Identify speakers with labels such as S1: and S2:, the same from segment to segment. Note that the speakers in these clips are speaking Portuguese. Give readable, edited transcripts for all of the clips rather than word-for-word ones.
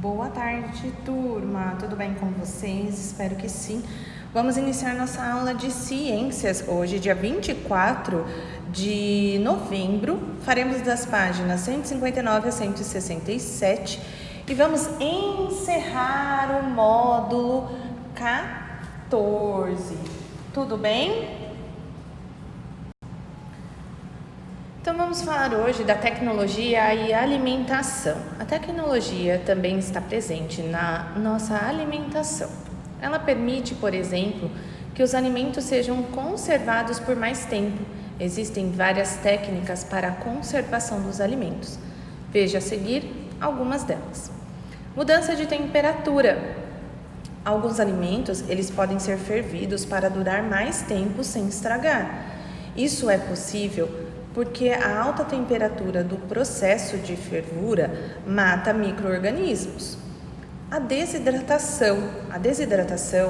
S1: Boa tarde, turma. Tudo bem com vocês? Espero que sim. Vamos iniciar nossa aula de ciências hoje, dia 24 de novembro. Faremos das páginas 159 a 167 e vamos encerrar o módulo 14. Tudo bem? Então vamos falar hoje da tecnologia e alimentação. A tecnologia também está presente na nossa alimentação. Ela permite, por exemplo, que os alimentos sejam conservados por mais tempo. Existem várias técnicas para a conservação dos alimentos. Veja a seguir algumas delas. Mudança de temperatura. Alguns alimentos, eles podem ser fervidos para durar mais tempo sem estragar. Isso é possível porque a alta temperatura do processo de fervura mata micro-organismos. A desidratação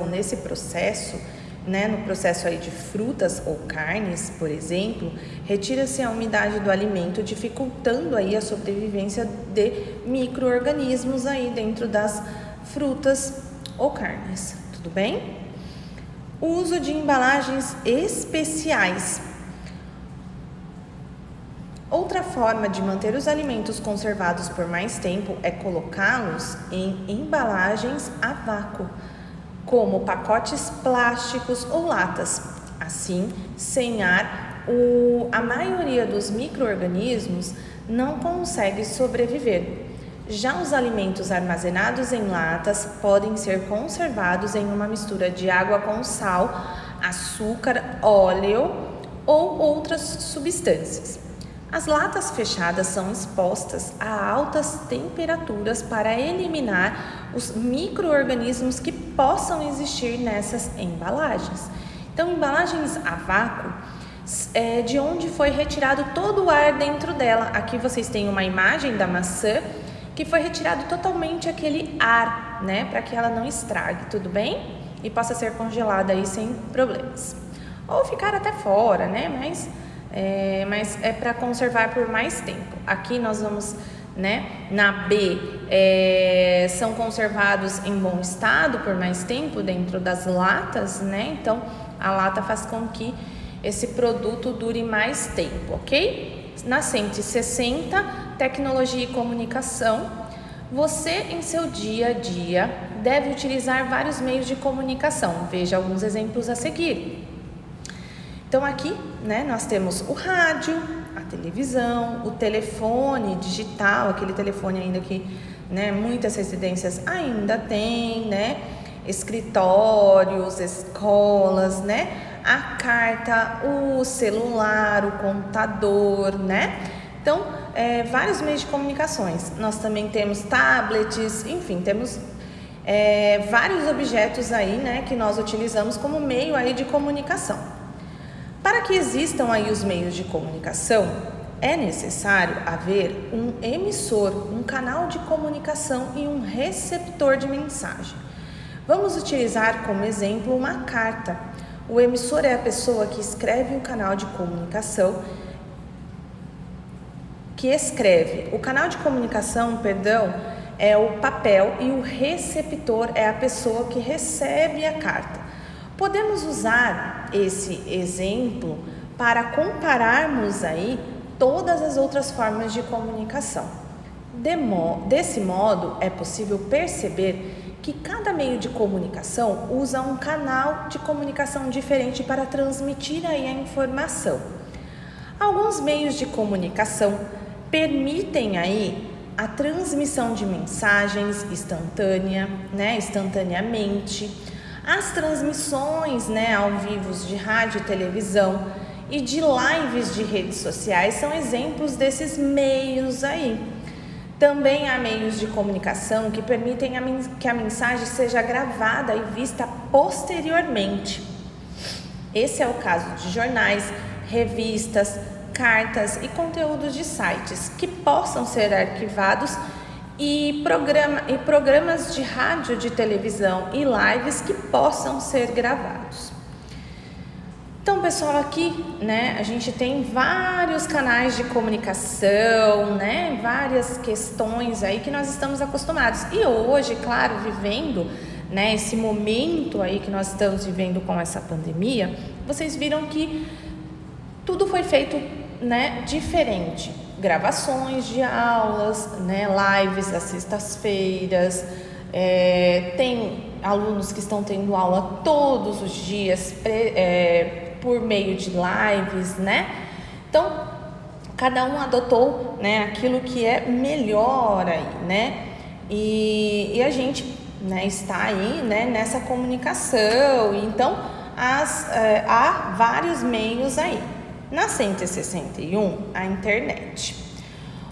S1: nesse processo, no processo aí de frutas ou carnes, por exemplo, retira-se a umidade do alimento, dificultando aí a sobrevivência de micro-organismos aí dentro das frutas ou carnes, tudo bem? O uso de embalagens especiais. Outra forma de manter os alimentos conservados por mais tempo é colocá-los em embalagens a vácuo, como pacotes plásticos ou latas. Assim, sem ar, a maioria dos micro-organismos não consegue sobreviver. Já os alimentos armazenados em latas podem ser conservados em uma mistura de água com sal, açúcar, óleo ou outras substâncias. As latas fechadas são expostas a altas temperaturas para eliminar os micro-organismos que possam existir nessas embalagens. Então, embalagens a vácuo é de onde foi retirado todo o ar dentro dela. Aqui vocês têm uma imagem da maçã que foi retirado totalmente aquele ar, para que ela não estrague, tudo bem? E possa ser congelada aí sem problemas. Ou ficar até fora, mas é para conservar por mais tempo. Aqui nós vamos, na B, são conservados em bom estado por mais tempo dentro das latas, Então, a lata faz com que esse produto dure mais tempo, ok? Na 160, tecnologia e comunicação. Você, em seu dia a dia, deve utilizar vários meios de comunicação. Veja alguns exemplos a seguir. Então, aqui, nós temos o rádio, a televisão, o telefone digital, aquele telefone ainda que, muitas residências ainda têm, escritórios, escolas, a carta, o celular, o computador, Então, vários meios de comunicações. Nós também temos tablets, enfim, temos vários objetos aí, que nós utilizamos como meio aí de comunicação. Para que existam aí os meios de comunicação, é necessário haver um emissor, um canal de comunicação e um receptor de mensagem. Vamos utilizar como exemplo uma carta. O emissor é a pessoa que escreve o canal de comunicação, O canal de comunicação, é o papel e o receptor é a pessoa que recebe a carta. Podemos usar esse exemplo para compararmos aí todas as outras formas de comunicação. Desse modo, é possível perceber que cada meio de comunicação usa um canal de comunicação diferente para transmitir aí a informação. Alguns meios de comunicação permitem aí a transmissão de mensagens instantaneamente. As transmissões, ao vivo de rádio e televisão e de lives de redes sociais são exemplos desses meios aí. Também há meios de comunicação que permitem que a mensagem seja gravada e vista posteriormente. Esse é o caso de jornais, revistas, cartas e conteúdos de sites que possam ser arquivados e programas de rádio, de televisão e lives que possam ser gravados. Então, pessoal, aqui, né, a gente tem vários canais de comunicação, né, várias questões aí que nós estamos acostumados. E hoje, claro, vivendo, né, esse momento aí que nós estamos vivendo com essa pandemia, vocês viram que tudo foi feito, né, diferente. Gravações de aulas, né, lives às sextas-feiras, tem alunos que estão tendo aula todos os dias por meio de lives, né? Então, cada um adotou, né, aquilo que é melhor aí, né? E a gente, né, está aí, né, nessa comunicação. Então, há vários meios aí. Na 161, a internet.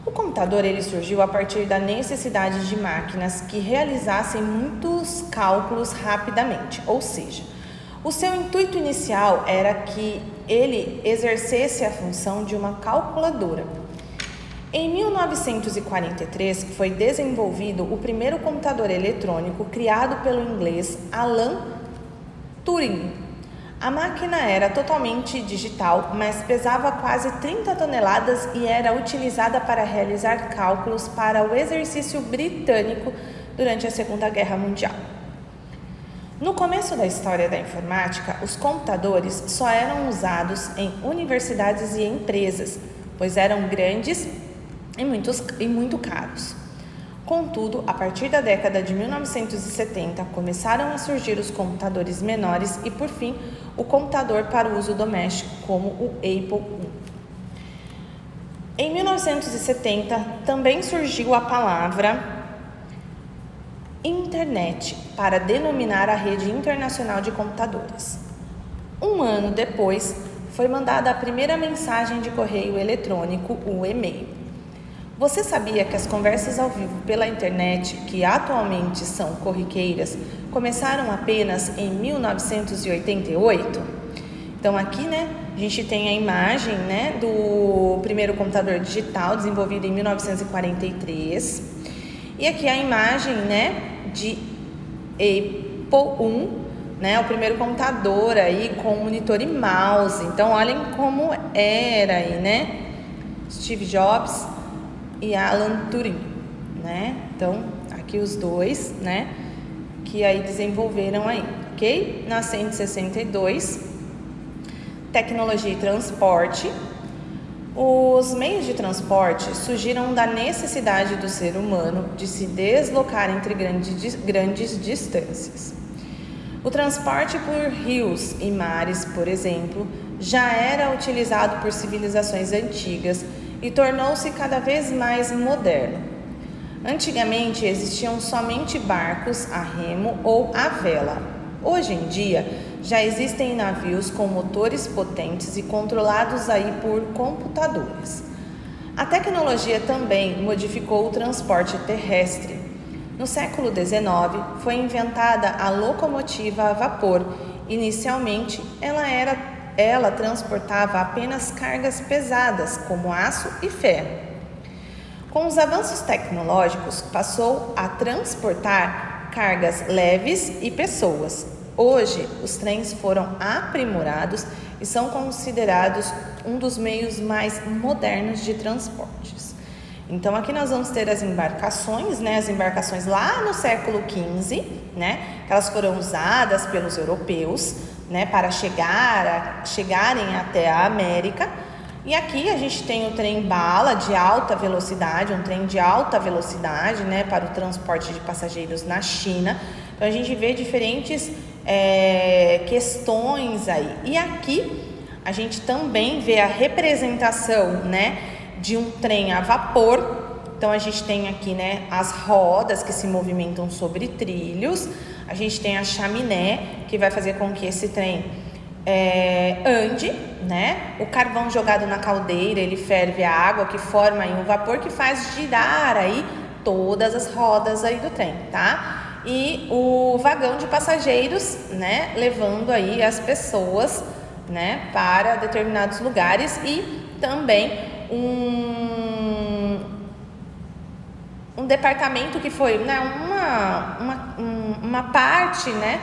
S1: O computador ele surgiu a partir da necessidade de máquinas que realizassem muitos cálculos rapidamente, ou seja, o seu intuito inicial era que ele exercesse a função de uma calculadora. Em 1943 foi desenvolvido o primeiro computador eletrônico criado pelo inglês Alan Turing. A máquina era totalmente digital, mas pesava quase 30 toneladas e era utilizada para realizar cálculos para o exército britânico durante a Segunda Guerra Mundial. No começo da história da informática, os computadores só eram usados em universidades e empresas, pois eram grandes e muito caros. Contudo, a partir da década de 1970, começaram a surgir os computadores menores e, por fim, o computador para uso doméstico, como o Apple I. Em 1970, também surgiu a palavra internet para denominar a rede internacional de computadores. Um ano depois, foi mandada a primeira mensagem de correio eletrônico, o e-mail. Você sabia que as conversas ao vivo pela internet, que atualmente são corriqueiras, começaram apenas em 1988? Então aqui, né, a gente tem a imagem, né, do primeiro computador digital desenvolvido em 1943. E aqui a imagem, né, de Apple I, né, o primeiro computador aí com monitor e mouse. Então olhem como era aí, né, Steve Jobs e Alan Turing, né? Então, aqui os dois, né? Que aí desenvolveram aí, ok? Na 162, tecnologia e transporte. Os meios de transporte surgiram da necessidade do ser humano de se deslocar entre grandes distâncias. O transporte por rios e mares, por exemplo, já era utilizado por civilizações antigas e tornou-se cada vez mais moderno. Antigamente existiam somente barcos a remo ou a vela. Hoje em dia já existem navios com motores potentes e controlados aí por computadores. A tecnologia também modificou o transporte terrestre. No século XIX foi inventada a locomotiva a vapor. Inicialmente ela transportava apenas cargas pesadas, como aço e ferro. Com os avanços tecnológicos, passou a transportar cargas leves e pessoas. Hoje, os trens foram aprimorados e são considerados um dos meios mais modernos de transportes. Então, aqui nós vamos ter as embarcações, né? As embarcações lá no século XV, né? Elas foram usadas pelos europeus, né, para chegarem até a América. E aqui a gente tem o trem-bala de alta velocidade, um trem de alta velocidade, né, para o transporte de passageiros na China. Então a gente vê diferentes questões aí. E aqui a gente também vê a representação, né, de um trem a vapor. Então a gente tem aqui, né, as rodas que se movimentam sobre trilhos. A gente tem a chaminé, que vai fazer com que esse trem ande, né? O carvão jogado na caldeira, ele ferve a água que forma aí um vapor que faz girar aí todas as rodas aí do trem, tá? E o vagão de passageiros, né? Levando aí as pessoas, né? Para determinados lugares e também um departamento que foi, né, uma parte, né,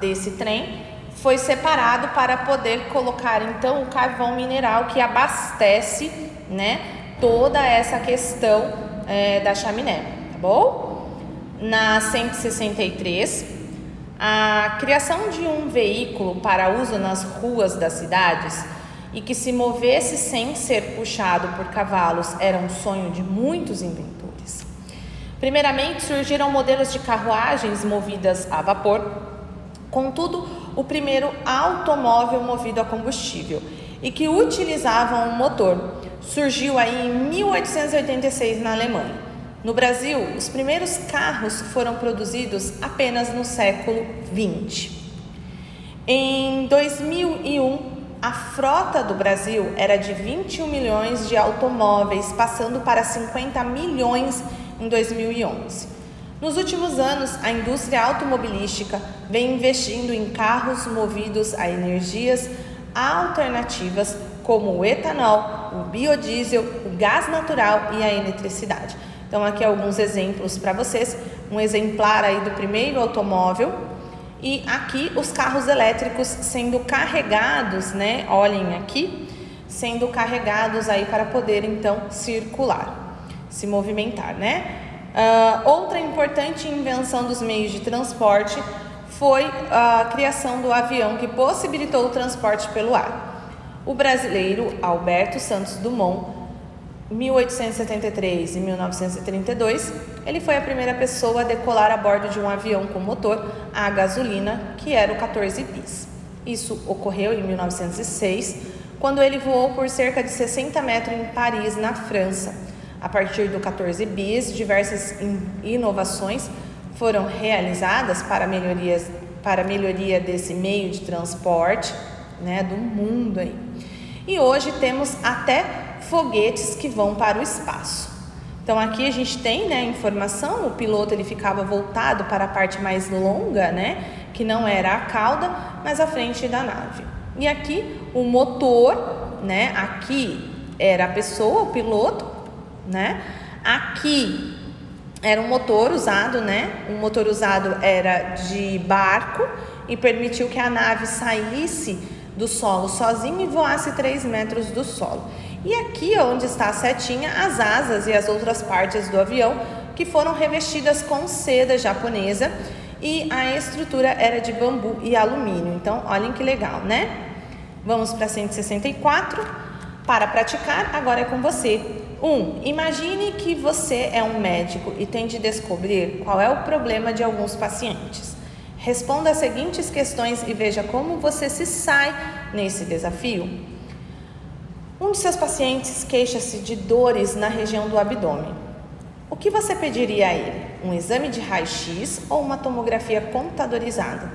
S1: desse trem foi separado para poder colocar então o carvão mineral que abastece, né, toda essa questão da chaminé, tá bom? Na 163, a criação de um veículo para uso nas ruas das cidades e que se movesse sem ser puxado por cavalos era um sonho de muitos inventores. Primeiramente surgiram modelos de carruagens movidas a vapor, contudo, o primeiro automóvel movido a combustível e que utilizava um motor surgiu aí em 1886 na Alemanha. No Brasil, os primeiros carros foram produzidos apenas no século XX. Em 2001, a frota do Brasil era de 21 milhões de automóveis, passando para 50 milhões em 2011. Nos últimos anos, a indústria automobilística vem investindo em carros movidos a energias alternativas como o etanol, o biodiesel, o gás natural e a eletricidade. Então aqui alguns exemplos para vocês, um exemplar aí do primeiro automóvel e aqui os carros elétricos sendo carregados, né? Olhem aqui, sendo carregados aí para poder então circular, se movimentar, né? Outra importante invenção dos meios de transporte foi a criação do avião que possibilitou o transporte pelo ar. O brasileiro Alberto Santos Dumont, 1873 e 1932, ele foi a primeira pessoa a decolar a bordo de um avião com motor a gasolina, que era o 14 bis. Isso ocorreu em 1906, quando ele voou por cerca de 60 metros em Paris, na França. A partir do 14 bis, diversas inovações foram realizadas para a melhoria desse meio de transporte, né, do mundo aí. E hoje temos até foguetes que vão para o espaço. Então aqui a gente tem, né, informação, o piloto ele ficava voltado para a parte mais longa, né, que não era a cauda, mas a frente da nave. E aqui o motor, né, aqui era a pessoa, o piloto, né, aqui era um motor usado, né, o motor usado era de barco e permitiu que a nave saísse do solo sozinho e voasse 3 metros do solo. E aqui onde está a setinha, as asas e as outras partes do avião que foram revestidas com seda japonesa e a estrutura era de bambu e alumínio. Então, olhem que legal, né? Vamos para 164. Para praticar, agora é com você. 1. Imagine que você é um médico e tem de descobrir qual é o problema de alguns pacientes. Responda as seguintes questões e veja como você se sai nesse desafio. Um de seus pacientes queixa-se de dores na região do abdômen. O que você pediria a ele? Um exame de raio-x ou uma tomografia computadorizada?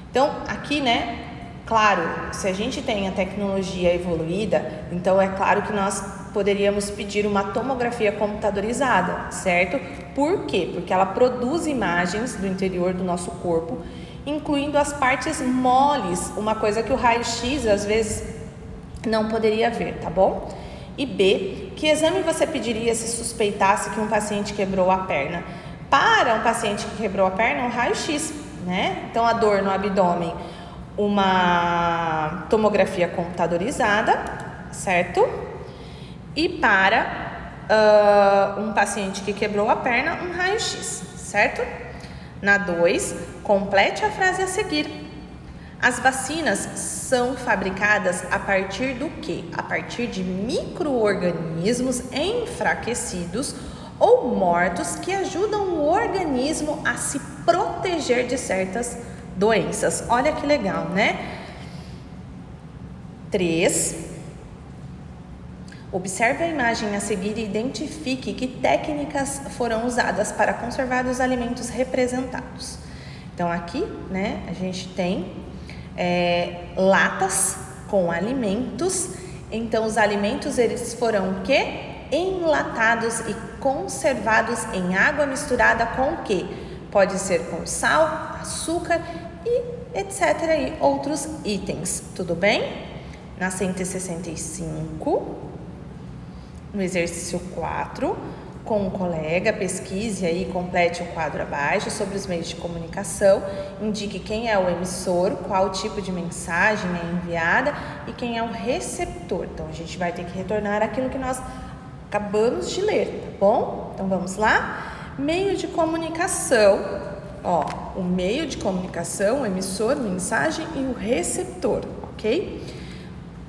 S1: Então, aqui, né, claro, se a gente tem a tecnologia evoluída, então é claro que nós poderíamos pedir uma tomografia computadorizada, certo? Por quê? Porque ela produz imagens do interior do nosso corpo, incluindo as partes moles, uma coisa que o raio-x às vezes não poderia ver, tá bom? E B, que exame você pediria se suspeitasse que um paciente quebrou a perna? Para um paciente que quebrou a perna, um raio-x, né? Então, a dor no abdômen, uma tomografia computadorizada, certo? E para um paciente que quebrou a perna, um raio-x, certo? Na 2, complete a frase a seguir. As vacinas são fabricadas a partir do quê? A partir de micro-organismos enfraquecidos ou mortos que ajudam o organismo a se proteger de certas doenças. Olha que legal, né? 3. Observe a imagem a seguir e identifique que técnicas foram usadas para conservar os alimentos representados. Então, aqui, né, a gente tem latas com alimentos. Então, os alimentos, eles foram o quê? Enlatados e conservados em água misturada com o quê? Pode ser com sal, açúcar e etc. e outros itens, tudo bem? Na 165, no exercício 4, com um colega, pesquise aí, complete o quadro abaixo sobre os meios de comunicação, indique quem é o emissor, qual tipo de mensagem é enviada e quem é o receptor. Então, a gente vai ter que retornar aquilo que nós acabamos de ler, tá bom? Então, vamos lá? Meio de comunicação, o meio de comunicação, o emissor, mensagem e o receptor, ok?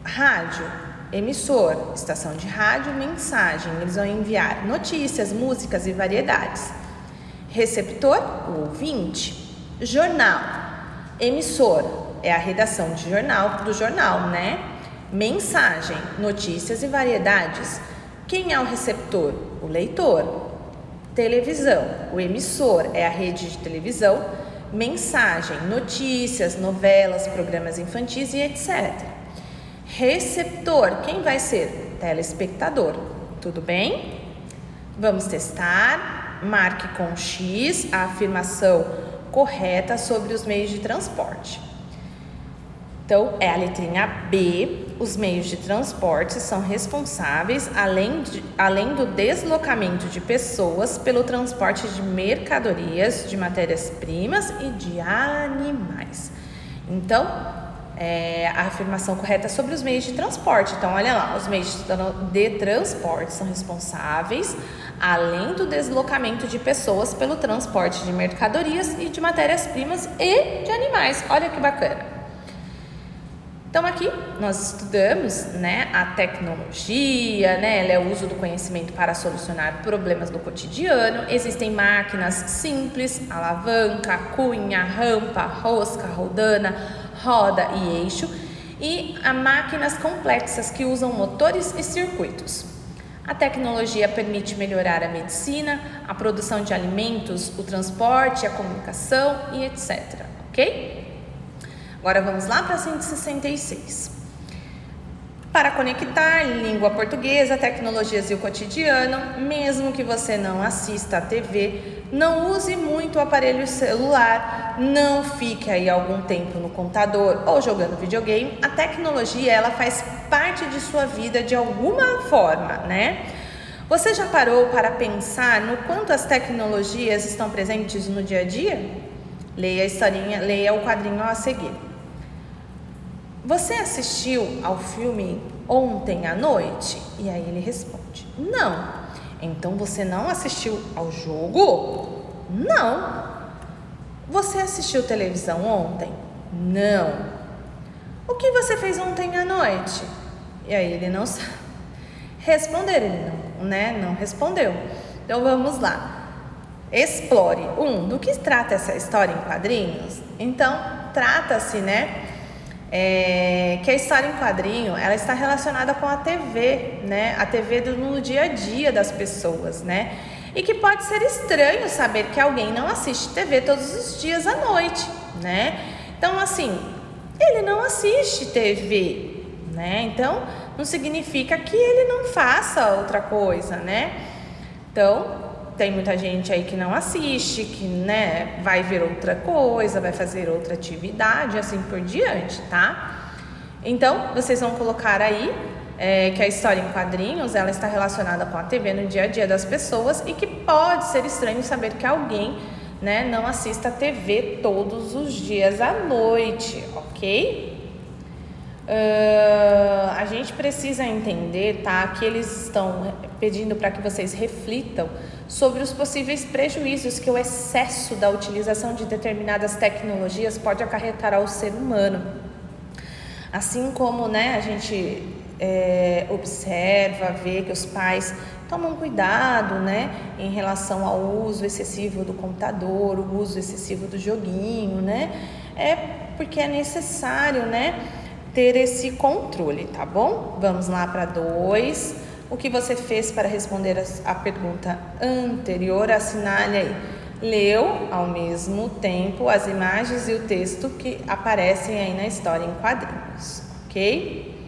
S1: Rádio, emissor, estação de rádio, mensagem, eles vão enviar notícias, músicas e variedades. Receptor, o ouvinte. Jornal, emissor, é a redação de jornal, do jornal, né? Mensagem, notícias e variedades. Quem é o receptor? O leitor. Televisão, o emissor é a rede de televisão. Mensagem, notícias, novelas, programas infantis e etc. Receptor, quem vai ser? Telespectador. Tudo bem? Vamos testar. Marque com X a afirmação correta sobre os meios de transporte. Então, é a letrinha B. Os meios de transporte são responsáveis, além do deslocamento de pessoas, pelo transporte de mercadorias, de matérias-primas e de animais. Então, a afirmação correta é sobre os meios de transporte. Então, olha lá, os meios de transporte são responsáveis, além do deslocamento de pessoas, pelo transporte de mercadorias e de matérias-primas e de animais. Olha que bacana. Então, aqui nós estudamos, a tecnologia, ela é o uso do conhecimento para solucionar problemas do cotidiano. Existem máquinas simples, alavanca, cunha, rampa, rosca, roldana, roda e eixo, e há máquinas complexas que usam motores e circuitos. A tecnologia permite melhorar a medicina, a produção de alimentos, o transporte, a comunicação e etc. Ok? Agora vamos lá para a 166. Para conectar língua portuguesa, tecnologias e o cotidiano, mesmo que você não assista à TV, não use muito o aparelho celular, não fique aí algum tempo no computador ou jogando videogame. A tecnologia, ela faz parte de sua vida de alguma forma, Você já parou para pensar no quanto as tecnologias estão presentes no dia a dia? Leia o quadrinho a seguir. Você assistiu ao filme ontem à noite? E aí ele responde: não. Então você não assistiu ao jogo? Não. Você assistiu televisão ontem? Não. O que você fez ontem à noite? E aí ele não sabe responder, ele não respondeu. Então vamos lá. Explore. Do que trata essa história em quadrinhos? Então, trata-se, que a história em quadrinho, ela está relacionada com a TV, a TV no dia a dia das pessoas, E que pode ser estranho saber que alguém não assiste TV todos os dias à noite, Então, assim, ele não assiste TV, Então, não significa que ele não faça outra coisa, Então, tem muita gente aí que não assiste, que, vai ver outra coisa, vai fazer outra atividade, assim por diante, tá? Então, vocês vão colocar aí que a história em quadrinhos, ela está relacionada com a TV no dia a dia das pessoas e que pode ser estranho saber que alguém, não assista a TV todos os dias à noite, ok? A gente precisa entender, que eles estão pedindo para que vocês reflitam sobre os possíveis prejuízos que o excesso da utilização de determinadas tecnologias pode acarretar ao ser humano. Assim como, a gente observa, vê que os pais tomam cuidado, em relação ao uso excessivo do computador, o uso excessivo do joguinho, É porque é necessário, ter esse controle, tá bom? Vamos lá para 2. O que você fez para responder a pergunta anterior? Assinale aí. Leu ao mesmo tempo as imagens e o texto que aparecem aí na história em quadrinhos, ok?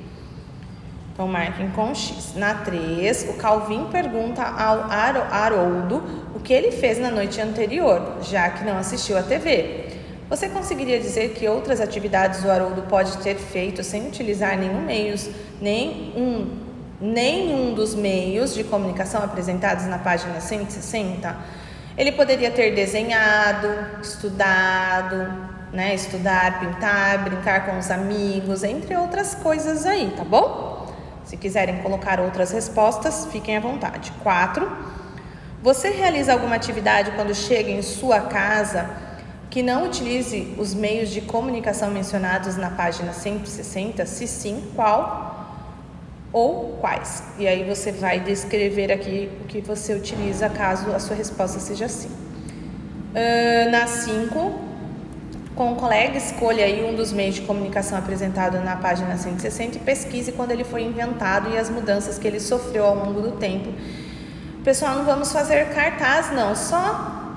S1: Então, marquem com X. Na 3, o Calvin pergunta ao Haroldo o que ele fez na noite anterior, já que não assistiu à TV. Você conseguiria dizer que outras atividades o Haroldo pode ter feito sem utilizar nenhum nenhum dos meios de comunicação apresentados na página 160, ele poderia ter desenhado, estudado, né? Estudar, pintar, brincar com os amigos, entre outras coisas aí, tá bom? Se quiserem colocar outras respostas, fiquem à vontade. 4. Você realiza alguma atividade quando chega em sua casa que não utilize os meios de comunicação mencionados na página 160? Se sim, qual ou quais? E aí você vai descrever aqui o que você utiliza caso a sua resposta seja sim. Na 5, com o colega, escolha aí um dos meios de comunicação apresentado na página 160 e pesquise quando ele foi inventado e as mudanças que ele sofreu ao longo do tempo. Pessoal, não vamos fazer cartaz não, só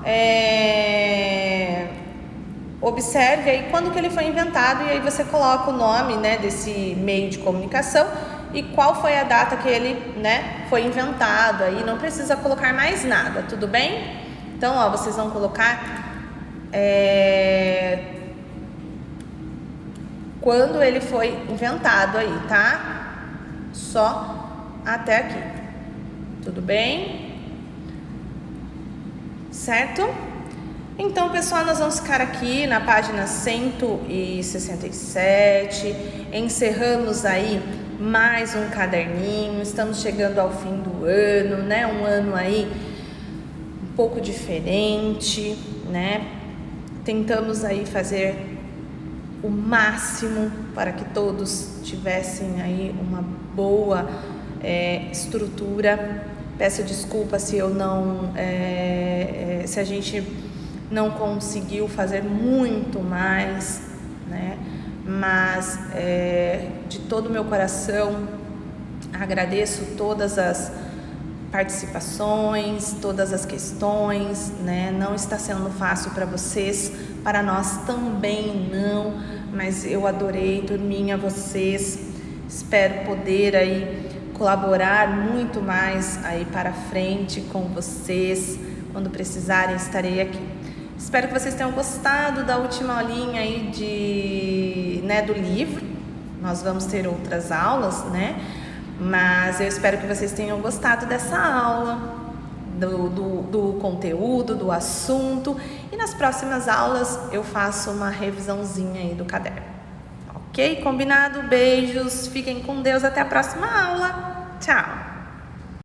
S1: observe aí quando que ele foi inventado e aí você coloca o nome, né, desse meio de comunicação e qual foi a data que ele, né, foi inventado. Aí não precisa colocar mais nada, tudo bem? Então, ó, vocês vão colocar quando ele foi inventado aí, tá? Só até aqui. Tudo bem? Certo? Então, pessoal, nós vamos ficar aqui na página 167. Encerramos aí mais um caderninho. Estamos chegando ao fim do ano, né? Um ano aí um pouco diferente, né? Tentamos aí fazer o máximo para que todos tivessem aí uma boa estrutura. Peço desculpa se eu não, se a gente não conseguiu fazer muito mais, né? Mas de todo o meu coração agradeço todas as participações, todas as questões, né? Não está sendo fácil para vocês, para nós também não, mas eu adorei, turminha, vocês. Espero poder aí colaborar muito mais aí para frente com vocês. Quando precisarem, estarei aqui. Espero que vocês tenham gostado da última aulinha aí do livro. Nós vamos ter outras aulas, né? Mas eu espero que vocês tenham gostado dessa aula, do conteúdo, do assunto. E nas próximas aulas eu faço uma revisãozinha aí do caderno. Ok? Combinado? Beijos, fiquem com Deus, até a próxima aula. Tchau!